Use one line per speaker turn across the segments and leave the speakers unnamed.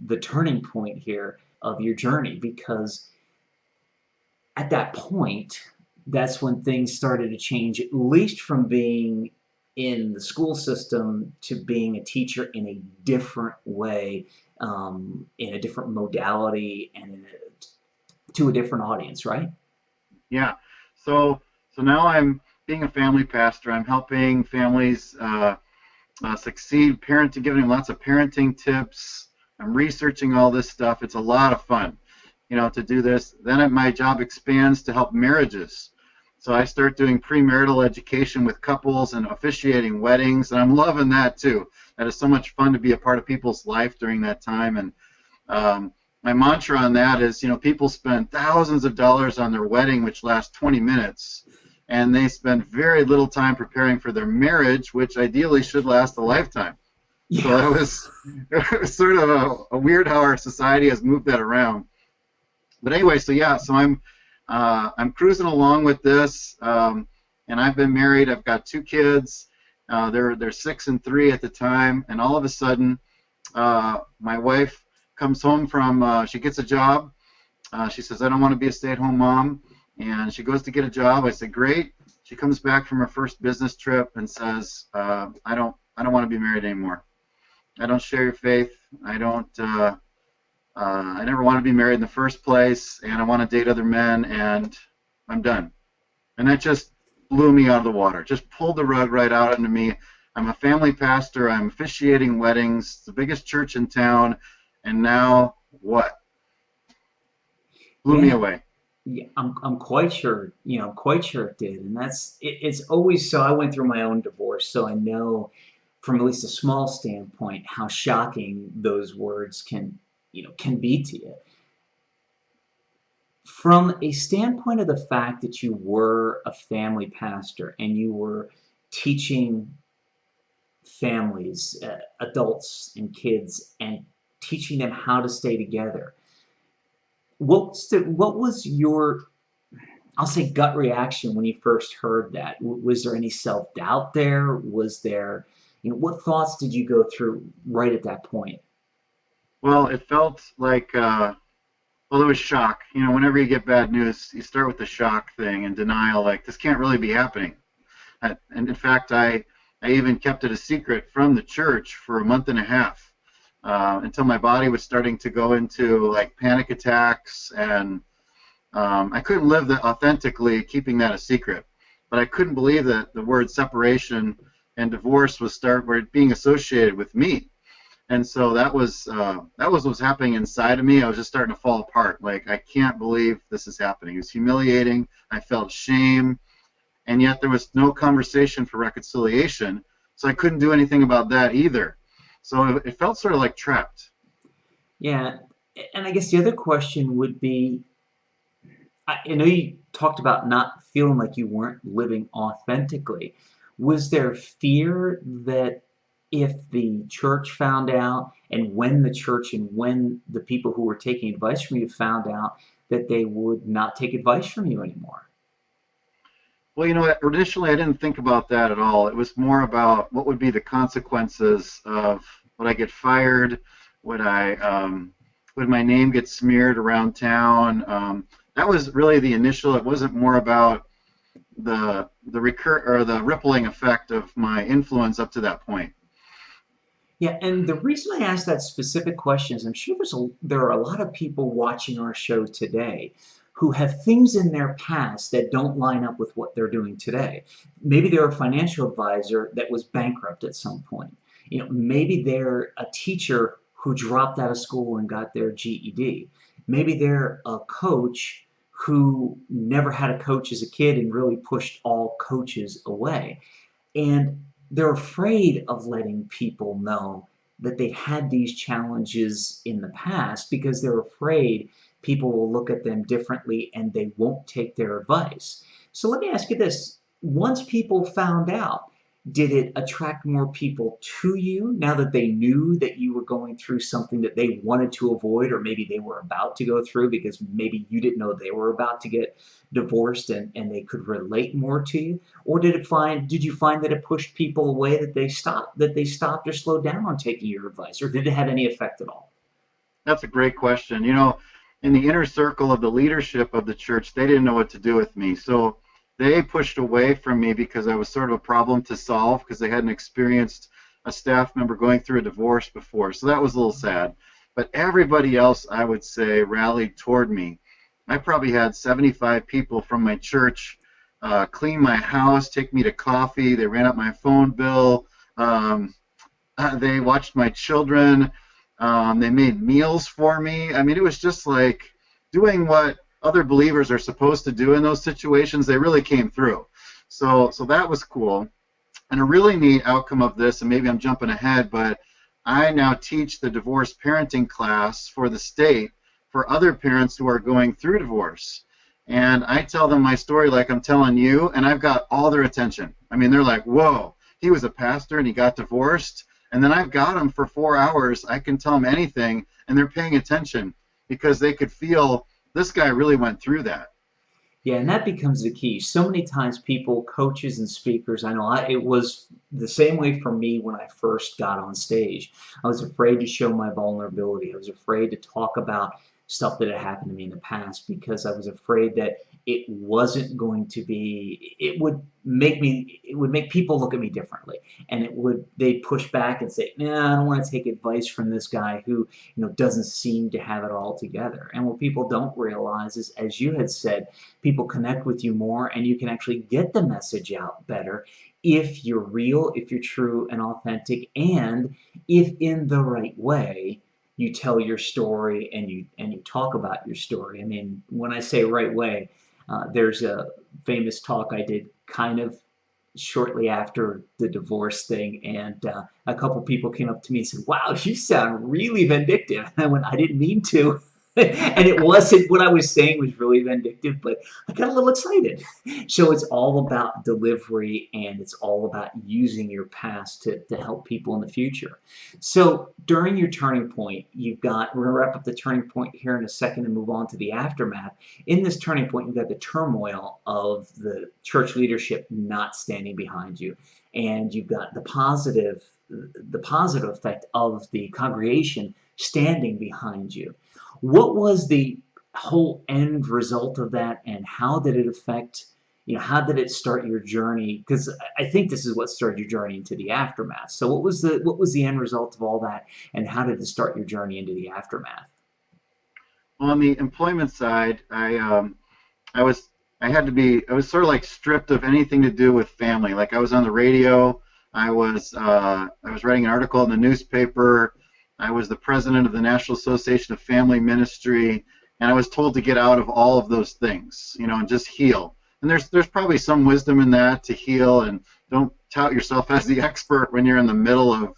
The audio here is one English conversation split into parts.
the turning point here of your journey, because at that point, that's when things started to change, at least from being in the school system to being a teacher in a different way, in a different modality, and to a different audience, right?
Yeah. So so now I'm being a family pastor. I'm helping families succeed, parenting, giving them lots of parenting tips. I'm researching all this stuff. It's a lot of fun, to do this. Then my job expands to help marriages. So I start doing premarital education with couples and officiating weddings, and I'm loving that too. That is so much fun to be a part of people's life during that time. And my mantra on that is, people spend thousands of dollars on their wedding, which lasts 20 minutes, and they spend very little time preparing for their marriage, which ideally should last a lifetime. So
Yeah.
that was, it was sort of a weird how our society has moved that around. But anyway, so yeah, so I'm cruising along with this, and I've been married. I've got 2 kids. They're 6 and 3 at the time, and all of a sudden, my wife comes home from she gets a job. She says, I don't want to be a stay-at-home mom, and she goes to get a job. I said, great. She comes back from her first business trip and says, I don't want to be married anymore. I don't share your faith. I never want to be married in the first place, and I want to date other men, and I'm done. And that just blew me out of the water. Just pulled the rug right out into me. I'm a family pastor. I'm officiating weddings, the biggest church in town, and now what? Blew me
Yeah.
away.
Yeah, I'm quite sure, I'm quite sure it did. And it's always so. I went through my own divorce, so I know from at least a small standpoint how shocking those words can be to you. From a standpoint of the fact that you were a family pastor and you were teaching families, adults and kids, and teaching them how to stay together, what was your, I'll say, gut reaction when you first heard that? Was there any self-doubt there? Was there, what thoughts did you go through right at that point?
Well, it felt like, well, there was shock. Whenever you get bad news, you start with the shock thing and denial, like, this can't really be happening. And in fact, I even kept it a secret from the church for a month and a half, until my body was starting to go into like panic attacks, and I couldn't live authentically keeping that a secret. But I couldn't believe that the word separation and divorce were being associated with me. And so that was what was happening inside of me. I was just starting to fall apart. Like, I can't believe this is happening. It was humiliating. I felt shame, and yet there was no conversation for reconciliation. So I couldn't do anything about that either. So it felt sort of like trapped.
Yeah, and I guess the other question would be, I know you talked about not feeling like you weren't living authentically. Was there fear that if the church found out, and when the church and when the people who were taking advice from you found out, that they would not take advice from you anymore?
Well, initially I didn't think about that at all. It was more about what would be the consequences of, would I get fired? Would my name get smeared around town? That was really the initial. It wasn't more about the rippling effect of my influence up to that point.
Yeah, and the reason I asked that specific question is I'm sure there are a lot of people watching our show today who have things in their past that don't line up with what they're doing today. Maybe they're a financial advisor that was bankrupt at some point. Maybe they're a teacher who dropped out of school and got their GED. Maybe they're a coach who never had a coach as a kid and really pushed all coaches away. And they're afraid of letting people know that they've had these challenges in the past because they're afraid people will look at them differently and they won't take their advice. So let me ask you this. Once people found out, did it attract more people to you now that they knew that you were going through something that they wanted to avoid, or maybe they were about to go through because maybe you didn't know they were about to get divorced, and they could relate more to you? Or did you find that it pushed people away, that they stopped or slowed down on taking your advice, or did it have any effect at all?
That's a great question. You know, in the inner circle of the leadership of the church, they didn't know what to do with me. So they pushed away from me because I was sort of a problem to solve because they hadn't experienced a staff member going through a divorce before. So that was a little sad. But everybody else, I would say, rallied toward me. I probably had 75 people from my church clean my house, take me to coffee. They ran up my phone bill. Um, they watched my children. They made meals for me. I mean, it was just like doing what other believers are supposed to do in those situations. They really came through. So that was cool. And a really neat outcome of this, and maybe I'm jumping ahead, but I now teach the divorce parenting class for the state for other parents who are going through divorce. And I tell them my story like I'm telling you, and I've got all their attention. I mean, they're like, whoa, he was a pastor and he got divorced. And then I've got them for 4 hours. I can tell them anything, and they're paying attention because they could feel this guy really went through that.
Yeah, and that becomes the key. So many times people, coaches and speakers, I know it was the same way for me when I first got on stage. I was afraid to show my vulnerability. I was afraid to talk about stuff that had happened to me in the past because I was afraid that it wasn't going to be, it would make people look at me differently. And they'd push back and say, nah, I don't want to take advice from this guy who, doesn't seem to have it all together. And what people don't realize is, as you had said, people connect with you more and you can actually get the message out better if you're real, if you're true and authentic, and if in the right way you tell your story and you talk about your story. I mean, when I say right way, there's a famous talk I did kind of shortly after the divorce thing, and a couple people came up to me and said, "Wow, you sound really vindictive." And I went, "I didn't mean to." And it wasn't, what I was saying was really vindictive, but I got a little excited. So it's all about delivery, and it's all about using your past to help people in the future. So during your turning point, we're going to wrap up the turning point here in a second and move on to the aftermath. In this turning point, you've got the turmoil of the church leadership not standing behind you, and you've got the positive effect of the congregation standing behind you. What was the whole end result of that, and how did it affect, how did it start your journey? Because I think this is what started your journey into the aftermath. So what was the end result of all that, and how did it start your journey into the aftermath?
On the employment side, I was I was sort of like stripped of anything to do with family. Like I was on the radio, I was writing an article in the newspaper, I was the president of the National Association of Family Ministry, and I was told to get out of all of those things, and just heal. And there's probably some wisdom in that, to heal and don't tout yourself as the expert when you're in the middle of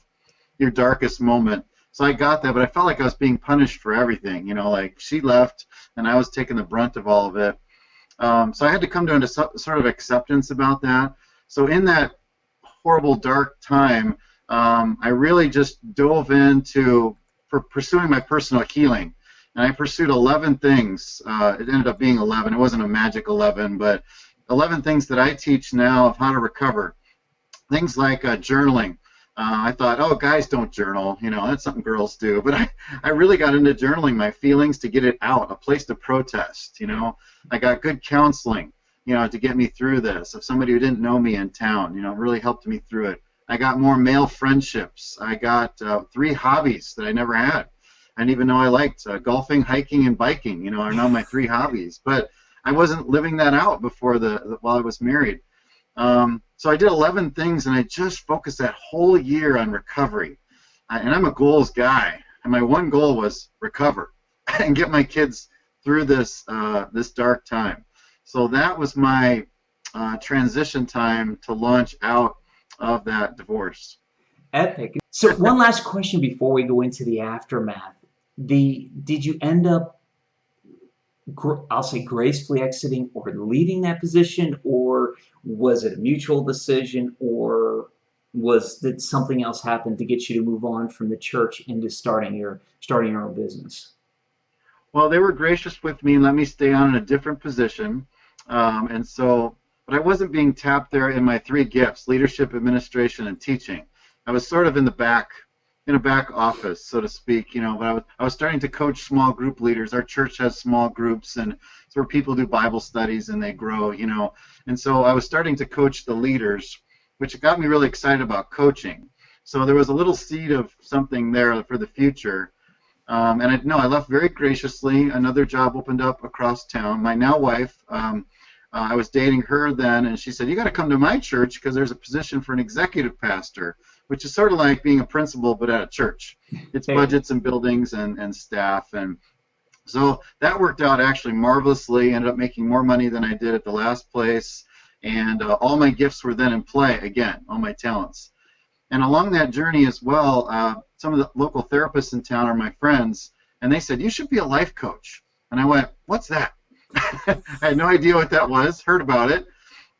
your darkest moment. So I got that, but I felt like I was being punished for everything. Like she left, and I was taking the brunt of all of it. So I had to come to a sort of acceptance about that. So in that horrible, dark time, I really just dove into pursuing my personal healing. And I pursued 11 things. It ended up being 11. It wasn't a magic 11, but 11 things that I teach now of how to recover. Things like journaling. I thought, oh, guys don't journal. That's something girls do. But I really got into journaling my feelings to get it out, a place to protest. I got good counseling, to get me through this. Of somebody who didn't know me in town, really helped me through it. I got more male friendships. I got 3 hobbies that I never had. I didn't even know I liked golfing, hiking, and biking. Are now my 3 hobbies. But I wasn't living that out before while I was married. So I did 11 things, and I just focused that whole year on recovery. And I'm a goals guy, and my one goal was recover and get my kids through this dark time. So that was my transition time to launch out of that divorce.
Epic. So one last question before we go into the aftermath. Did you end up, I'll say, gracefully exiting or leaving that position, or was it a mutual decision, or did something else happen to get you to move on from the church into starting your own business?
Well, they were gracious with me and let me stay on in a different position, but I wasn't being tapped there in my 3 gifts: leadership, administration, and teaching. I was sort of in the back in a back office, so to speak, but I was starting to coach small group leaders. Our church has small groups, and it's where people do Bible studies and they grow, and so I was starting to coach the leaders, which got me really excited about coaching. So there was a little seed of something there for the future. And I left very graciously. Another job opened up across town. My now wife, I was dating her then, and she said, "You got to come to my church because there's a position for an executive pastor," which is sort of like being a principal but at a church. It's
Hey,
budgets and buildings and staff. And so that worked out actually marvelously. Ended up making more money than I did at the last place. And all my gifts were then in play again, all my talents. And along that journey as well, some of the local therapists in town are my friends, and they said, "You should be a life coach." And I went, "What's that?" I had no idea what that was, heard about it,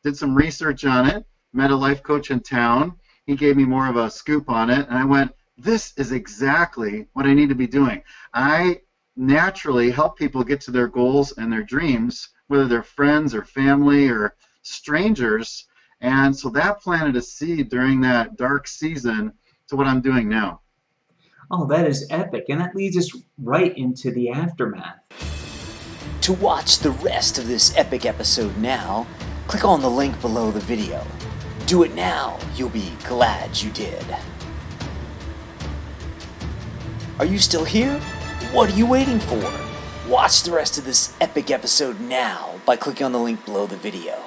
did some research on it, met a life coach in town. He gave me more of a scoop on it, and I went, "This is exactly what I need to be doing." I naturally help people get to their goals and their dreams, whether they're friends or family or strangers. And so that planted a seed during that dark season to what I'm doing now.
oh, that is epic. And that leads us right into the aftermath.
To watch the rest of this epic episode now, click on the link below the video. Do it now, you'll be glad you did. Are you still here? What are you waiting for? Watch the rest of this epic episode now by clicking on the link below the video.